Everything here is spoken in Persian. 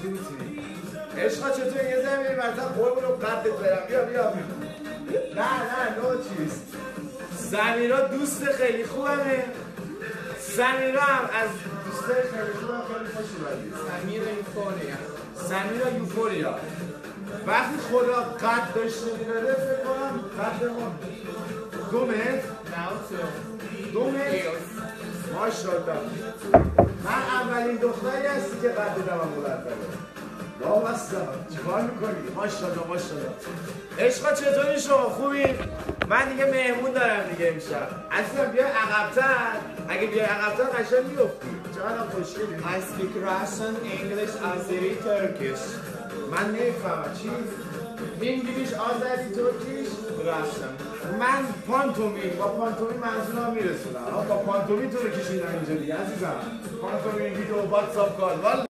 چی می‌چینی؟ عشقا چطور یه زمینی مثلا قربون رو قدت برم بیا نه نو چیز سمیرا دوست خیلی خوبمه سمیرا هم از دوستای خیلی خوبم خیلی خوش اومدی سمیرا یوفوریا وقتی خدا قد داشته میداده فکر کنم قدمون 2 متر 2 متر ماشاءالله من اولین دختری هستی که قد دمم بلند وابسته چیکار میکنی؟ ماشاءالله عشقا چطوری شما؟ خوبی؟ من دیگه مهمون دارم دیگه امشب اصلا بیا عقب‌تر اگه بیا عقب‌تر قشنگ میافتی چقدر خوشگلی I speak Russian, English, Azeri, Turkish. من نمیفهمم چی؟ انگلیش، آذری، ترکیش؟ Russian. من پانتومی با پانتومی منظورم میرسونم با پانتومی تو رو کشیدم اینجا دیگه عزیزم پانتومی ویدیو واتساپ کال